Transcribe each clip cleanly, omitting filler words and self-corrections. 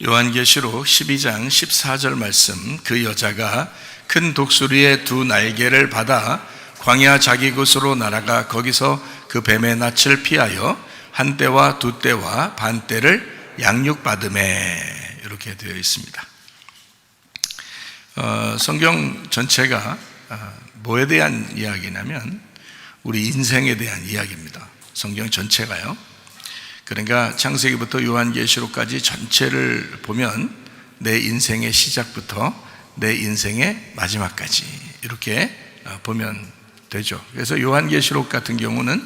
요한계시록 12장 14절 말씀, 그 여자가 큰 독수리의 두 날개를 받아 광야 자기 곳으로 날아가 거기서 그 뱀의 낯을 피하여 한 때와 두 때와 반 때를 양육받음에, 이렇게 되어 있습니다. 성경 전체가 뭐에 대한 이야기냐면 우리 인생에 대한 이야기입니다. 성경 전체가요. 그러니까 창세기부터 요한계시록까지 전체를 보면 내 인생의 시작부터 내 인생의 마지막까지 이렇게 보면 되죠. 그래서 요한계시록 같은 경우는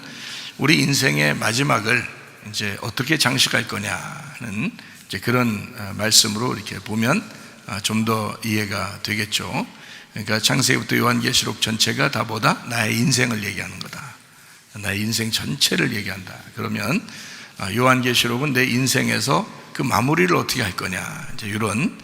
우리 인생의 마지막을 이제 어떻게 장식할 거냐는 이제 그런 말씀으로 이렇게 보면 좀 더 이해가 되겠죠. 그러니까 창세기부터 요한계시록 전체가 다 뭐다? 나의 인생을 얘기하는 거다. 나의 인생 전체를 얘기한다. 그러면 요한계시록은 내 인생에서 그 마무리를 어떻게 할 거냐, 이제 이런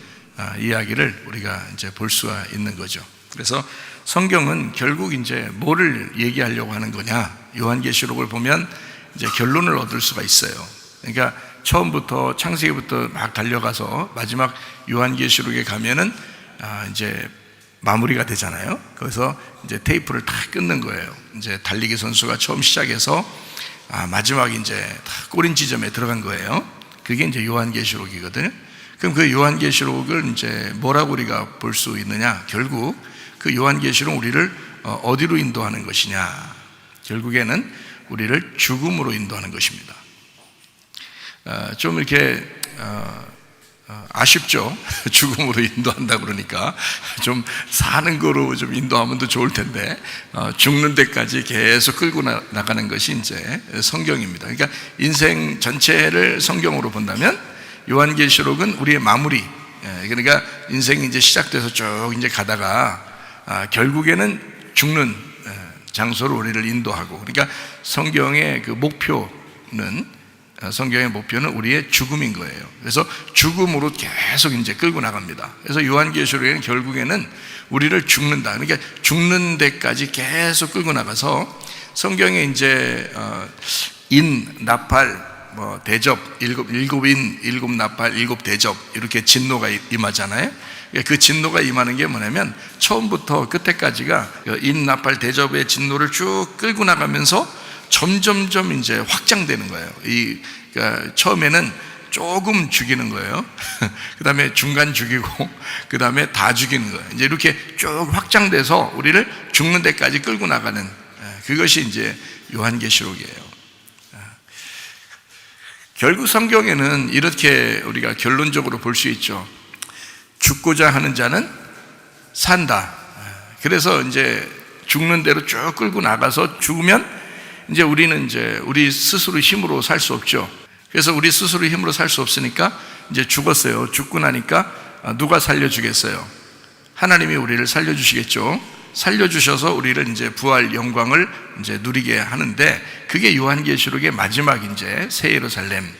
이야기를 우리가 이제 볼 수가 있는 거죠. 그래서 성경은 결국 이제 뭐를 얘기하려고 하는 거냐, 요한계시록을 보면 이제 결론을 얻을 수가 있어요. 그러니까 처음부터 창세기부터 막 달려가서 마지막 요한계시록에 가면은 이제 마무리가 되잖아요. 그래서 이제 테이프를 다 끊는 거예요. 이제 달리기 선수가 처음 시작해서 마지막 이제 다 꼬린 지점에 들어간 거예요. 그게 이제 요한계시록이거든요. 그럼 그 요한계시록을 이제 뭐라고 우리가 볼 수 있느냐? 결국 그 요한계시록은 우리를 어디로 인도하는 것이냐? 결국에는 우리를 죽음으로 인도하는 것입니다. 좀 이렇게 아쉽죠? 죽음으로 인도한다 그러니까 좀 사는 거로 좀 인도하면 더 좋을 텐데 죽는 데까지 계속 끌고 나가는 것이 이제 성경입니다. 그러니까 인생 전체를 성경으로 본다면 요한계시록은 우리의 마무리, 그러니까 인생이 이제 시작돼서 쭉 이제 가다가 결국에는 죽는 장소로 우리를 인도하고, 그러니까 성경의 그 목표는 우리의 죽음인 거예요. 그래서 죽음으로 계속 이제 끌고 나갑니다. 그래서 요한계시록에는 결국에는 우리를 죽는다. 그러니까 죽는 데까지 계속 끌고 나가서 성경에 이제 인, 나팔, 대접, 일곱 인, 일곱 나팔, 일곱 대접, 이렇게 진노가 임하잖아요. 그 진노가 임하는 게 뭐냐면 처음부터 끝에까지가 인, 나팔, 대접의 진노를 쭉 끌고 나가면서 점점점 이제 확장되는 거예요. 그러니까 처음에는 조금 죽이는 거예요. 그 다음에 중간 죽이고, 그 다음에 다 죽이는 거예요. 이제 이렇게 쭉 확장돼서 우리를 죽는 데까지 끌고 나가는, 그것이 이제 요한계시록이에요. 결국 성경에는 이렇게 우리가 결론적으로 볼 수 있죠. 죽고자 하는 자는 산다. 그래서 이제 죽는 대로 쭉 끌고 나가서 죽으면 이제 우리는 이제 우리 스스로 힘으로 살 수 없죠. 그래서 우리 스스로 힘으로 살 수 없으니까 이제 죽었어요. 죽고 나니까 누가 살려주겠어요? 하나님이 우리를 살려주시겠죠. 살려주셔서 우리를 이제 부활 영광을 이제 누리게 하는데, 그게 요한계시록의 마지막 이제 새 예루살렘,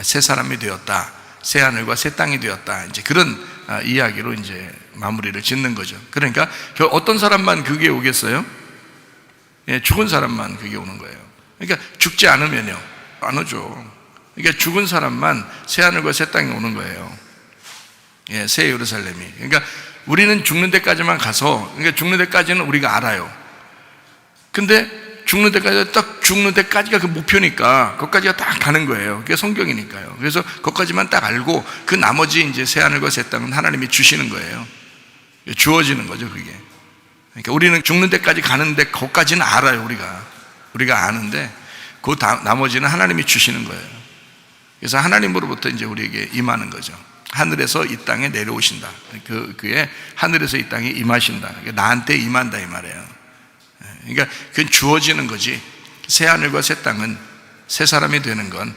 새 사람이 되었다, 새 하늘과 새 땅이 되었다, 이제 그런 이야기로 이제 마무리를 짓는 거죠. 그러니까 어떤 사람만 그게 오겠어요? 죽은 사람만 그게 오는 거예요. 그러니까 죽지 않으면요, 안 오죠. 그러니까 죽은 사람만 새하늘과 새 땅이 오는 거예요. 새 예루살렘이. 그러니까 우리는 죽는 데까지만 가서, 그러니까 죽는 데까지는 우리가 알아요. 근데 죽는 데까지, 딱 죽는 데까지가 그 목표니까 거기까지가 딱 가는 거예요. 그게 성경이니까요. 그래서 거기까지만 딱 알고 그 나머지 이제 새하늘과 새 땅은 하나님이 주시는 거예요. 주어지는 거죠, 그게. 그러니까 우리는 죽는 데까지 가는데 거기까지는 알아요. 우리가 아는데 그 나머지는 하나님이 주시는 거예요. 그래서 하나님으로부터 이제 우리에게 임하는 거죠. 하늘에서 이 땅에 내려오신다. 그게 하늘에서 이 땅에 임하신다. 그러니까 나한테 임한다 이 말이에요. 그러니까 그건 주어지는 거지. 새 하늘과 새 땅은, 새 사람이 되는 건,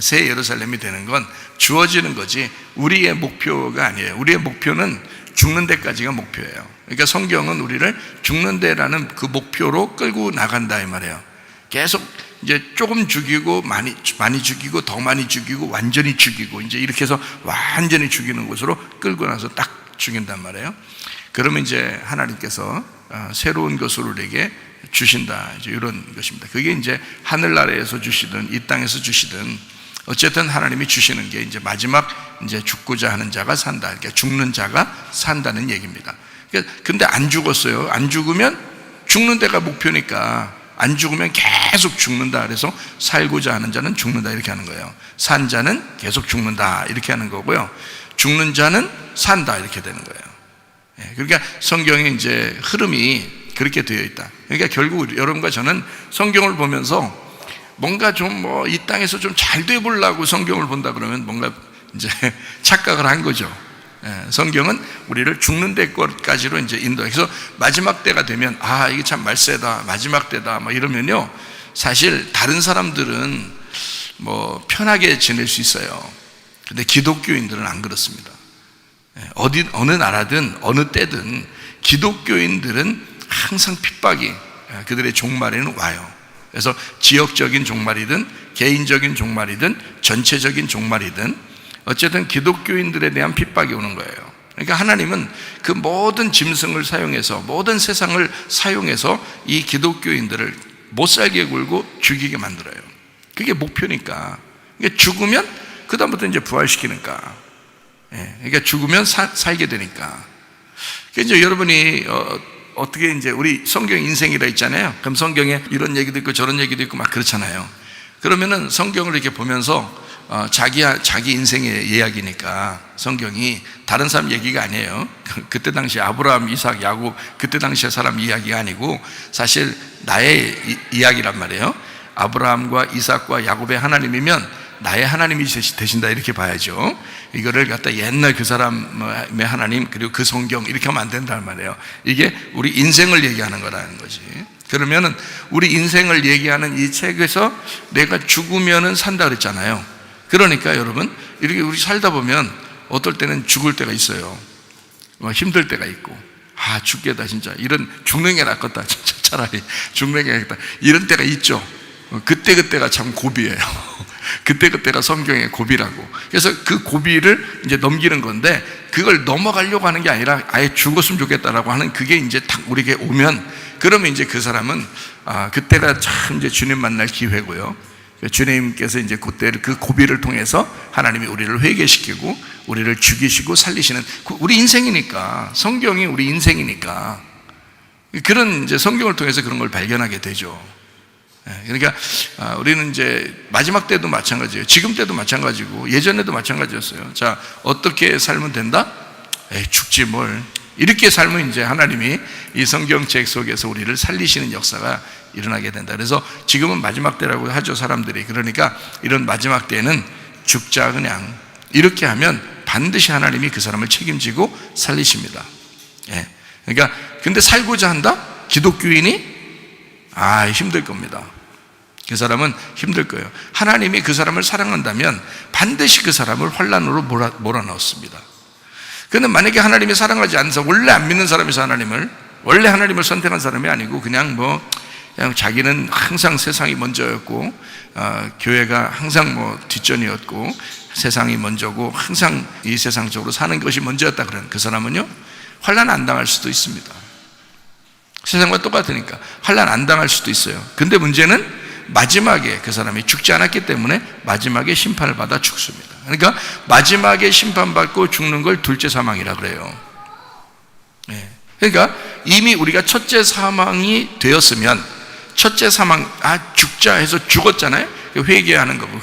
새 예루살렘이 되는 건 주어지는 거지 우리의 목표가 아니에요. 우리의 목표는 죽는 데까지가 목표예요. 그러니까 성경은 우리를 죽는 데라는 그 목표로 끌고 나간다 이 말이에요. 계속 이제 조금 죽이고 많이 죽이고 더 많이 죽이고 완전히 죽이고 이제 이렇게 해서 완전히 죽이는 곳으로 끌고 나서 딱 죽인단 말이에요. 그러면 이제 하나님께서 새로운 것을 우리에게 주신다, 이제 이런 것입니다. 그게 이제 하늘나라에서 주시든 이 땅에서 주시든 어쨌든 하나님이 주시는 게 이제 마지막 이제 죽고자 하는 자가 산다. 그러니까 죽는 자가 산다는 얘기입니다. 그러니까 근데 안 죽었어요. 안 죽으면 죽는 데가 목표니까 안 죽으면 계속 죽는다. 그래서 살고자 하는 자는 죽는다 이렇게 하는 거예요. 산 자는 계속 죽는다 이렇게 하는 거고요. 죽는 자는 산다 이렇게 되는 거예요. 그러니까 성경의 이제 흐름이 그렇게 되어 있다. 그러니까 결국 여러분과 저는 성경을 보면서 뭔가 좀 뭐 이 땅에서 좀 잘 돼 보려고 성경을 본다 그러면 뭔가 이제 착각을 한 거죠. 성경은 우리를 죽는 데까지로 이제 인도해서 마지막 때가 되면 아 이게 참 말세다 마지막 때다 뭐 이러면요 사실 다른 사람들은 뭐 편하게 지낼 수 있어요. 근데 기독교인들은 안 그렇습니다. 어느 나라든 어느 때든 기독교인들은 항상 핍박이 그들의 종말에는 와요. 그래서 지역적인 종말이든 개인적인 종말이든 전체적인 종말이든 어쨌든 기독교인들에 대한 핍박이 오는 거예요. 그러니까 하나님은 그 모든 짐승을 사용해서 모든 세상을 사용해서 이 기독교인들을 못 살게 굴고 죽이게 만들어요. 그게 목표니까. 그러니까 죽으면 그 다음부터 이제 부활시키니까. 그러니까 죽으면 살게 되니까. 그러니까 이제 여러분이 어떻게 이제 우리 성경 인생이라 있잖아요. 그럼 성경에 이런 얘기도 있고 저런 얘기도 있고 막 그렇잖아요. 그러면은 성경을 이렇게 보면서 자기 인생의 이야기니까 성경이 다른 사람 얘기가 아니에요. 그때 당시 아브라함, 이삭, 야곱 그때 당시의 사람 이야기가 아니고 사실 나의 이야기란 말이에요. 아브라함과 이삭과 야곱의 하나님이면 나의 하나님이 되신다 이렇게 봐야죠. 이거를 갖다 옛날 그 사람의 하나님 그리고 그 성경 이렇게 하면 안 된다는 말이에요. 이게 우리 인생을 얘기하는 거라는 거지. 그러면은 우리 인생을 얘기하는 이 책에서 내가 죽으면은 산다 그랬잖아요. 그러니까 여러분 이렇게 우리 살다 보면 어떨 때는 죽을 때가 있어요. 힘들 때가 있고 아 죽겠다 진짜 이런 죽는 게 낫겠다 진짜 차라리 죽는 게 낫겠다 이런 때가 있죠. 그때가 참 고비예요. 그때가 성경의 고비라고. 그래서 그 고비를 이제 넘기는 건데 그걸 넘어가려고 하는 게 아니라 아예 죽었으면 좋겠다라고 하는 그게 이제 딱 우리에게 오면 그러면 이제 그 사람은 그때가 참 이제 주님 만날 기회고요. 주님께서 이제 그때를 그 고비를 통해서 하나님이 우리를 회개시키고 우리를 죽이시고 살리시는 우리 인생이니까 성경이 우리 인생이니까 그런 이제 성경을 통해서 그런 걸 발견하게 되죠. 그러니까 우리는 이제 마지막 때도 마찬가지예요. 지금 때도 마찬가지고 예전에도 마찬가지였어요. 자 어떻게 살면 된다? 죽지 뭘 이렇게 살면 이제 하나님이 이 성경책 속에서 우리를 살리시는 역사가 일어나게 된다. 그래서 지금은 마지막 때라고 하죠 사람들이. 그러니까 이런 마지막 때는 죽자 그냥 이렇게 하면 반드시 하나님이 그 사람을 책임지고 살리십니다. 그러니까 근데 살고자 한다? 기독교인이 힘들 겁니다. 그 사람은 힘들 거예요. 하나님이 그 사람을 사랑한다면 반드시 그 사람을 환난으로 몰아넣습니다. 그런데 만약에 하나님이 사랑하지 않아서 원래 안 믿는 사람이서 원래 하나님을 선택한 사람이 아니고 그냥 자기는 항상 세상이 먼저였고 교회가 항상 뒷전이었고 세상이 먼저고 항상 이 세상적으로 사는 것이 먼저였다 그런 그 사람은요 환난 안 당할 수도 있습니다. 세상과 똑같으니까 환난 안 당할 수도 있어요. 근데 문제는 마지막에 그 사람이 죽지 않았기 때문에 마지막에 심판을 받아 죽습니다. 그러니까 마지막에 심판받고 죽는 걸 둘째 사망이라 그래요. 그러니까 이미 우리가 첫째 사망이 되었으면 첫째 사망 죽자 해서 죽었잖아요. 회개하는 거고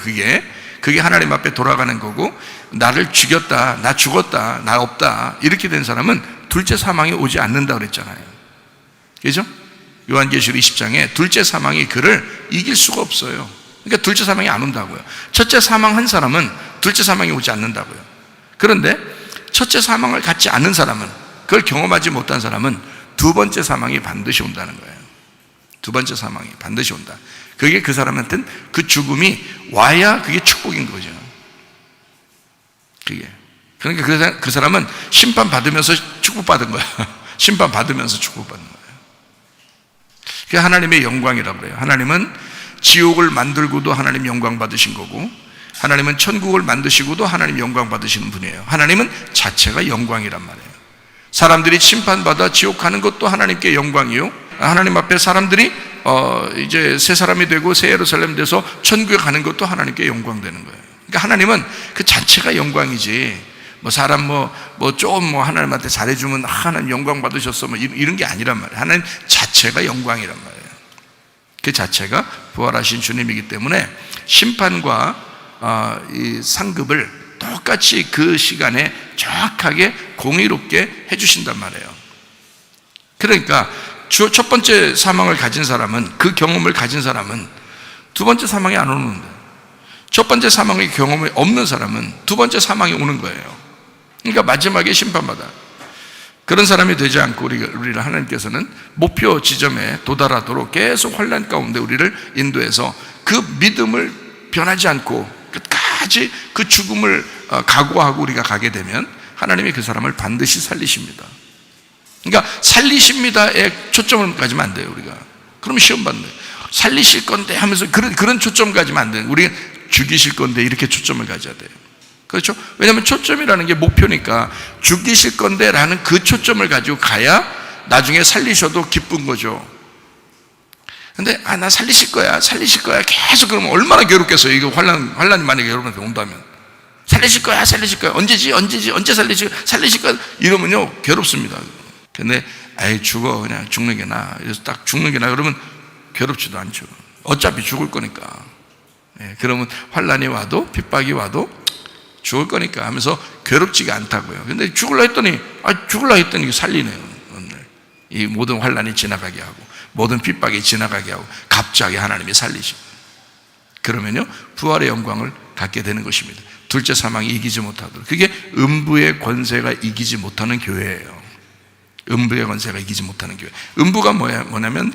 그게 하나님 앞에 돌아가는 거고 나를 죽였다 나 죽었다 나 없다 이렇게 된 사람은 둘째 사망이 오지 않는다 그랬잖아요. 그죠? 요한계시록 20장에 둘째 사망이 그를 이길 수가 없어요. 그러니까 둘째 사망이 안 온다고요. 첫째 사망한 사람은 둘째 사망이 오지 않는다고요. 그런데 첫째 사망을 갖지 않는 사람은 그걸 경험하지 못한 사람은 두 번째 사망이 반드시 온다는 거예요. 두 번째 사망이 반드시 온다. 그게 그 사람한테는 그 죽음이 와야 그게 축복인 거죠. 그러니까 그 사람은 심판받으면서 축복받은 거야. 심판받으면서 축복받는 거야. 그게 하나님의 영광이라고 그래요. 하나님은 지옥을 만들고도 하나님 영광 받으신 거고 하나님은 천국을 만드시고도 하나님 영광 받으시는 분이에요. 하나님은 자체가 영광이란 말이에요. 사람들이 심판받아 지옥 가는 것도 하나님께 영광이요. 하나님 앞에 사람들이 이제 새 사람이 되고 새 예루살렘 돼서 천국에 가는 것도 하나님께 영광 되는 거예요. 그러니까 하나님은 그 자체가 영광이지, 사람 좀 하나님한테 잘해주면 하나님 영광 받으셨어 이런 게 아니란 말이에요. 하나님 자체가 영광이란 말이에요. 그 자체가 부활하신 주님이기 때문에 심판과 이 상급을 똑같이 그 시간에 정확하게 공의롭게 해주신단 말이에요. 그러니까 첫 번째 사망을 가진 사람은, 그 경험을 가진 사람은 두 번째 사망이 안 오는 거예요. 첫 번째 사망의 경험이 없는 사람은 두 번째 사망이 오는 거예요. 그러니까 마지막에 심판받아. 그런 사람이 되지 않고 우리를 하나님께서는 목표 지점에 도달하도록 계속 환난 가운데 우리를 인도해서 그 믿음을 변하지 않고 끝까지 그 죽음을 각오하고 우리가 가게 되면 하나님이 그 사람을 반드시 살리십니다. 그러니까 살리십니다에 초점을 가지면 안 돼요. 우리가 그러면 시험 받는 거예요. 살리실 건데 하면서 그런 초점 가지면 안 돼요. 우리가 죽이실 건데 이렇게 초점을 가져야 돼요. 그렇죠? 왜냐하면 초점이라는 게 목표니까 죽이실 건데 라는 그 초점을 가지고 가야 나중에 살리셔도 기쁜 거죠. 근데 나 살리실 거야 계속 그러면 얼마나 괴롭겠어요. 이거 환란이 만약에 여러분한테 온다면 살리실 거야 언제 살리실 거야 이러면요 괴롭습니다. 근데 죽어, 그냥 죽는 게 나아, 그래서 딱 죽는 게 나아 그러면 괴롭지도 않죠. 어차피 죽을 거니까. 그러면 환란이 와도 핍박이 와도 죽을 거니까 하면서 괴롭지가 않다고요. 근데 죽으려 했더니 살리네요. 이 모든 환란이 지나가게 하고 모든 핍박이 지나가게 하고 갑자기 하나님이 살리시고, 그러면요 부활의 영광을 갖게 되는 것입니다. 둘째 사망이 이기지 못하도록. 그게 음부의 권세가 이기지 못하는 교회예요. 음부의 권세가 이기지 못하는 교회. 음부가 뭐냐면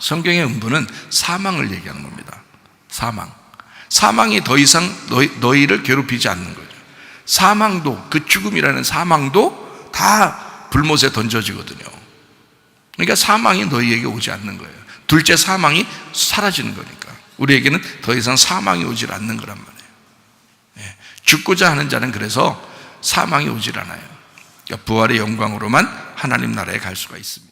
성경의 음부는 사망을 얘기하는 겁니다. 사망이 더 이상 너희를 괴롭히지 않는 거죠. 사망도, 그 죽음이라는 사망도 다 불못에 던져지거든요. 그러니까 사망이 너희에게 오지 않는 거예요. 둘째 사망이 사라지는 거니까 우리에게는 더 이상 사망이 오질 않는 거란 말이에요. 죽고자 하는 자는 그래서 사망이 오질 않아요. 그러니까 부활의 영광으로만 하나님 나라에 갈 수가 있습니다.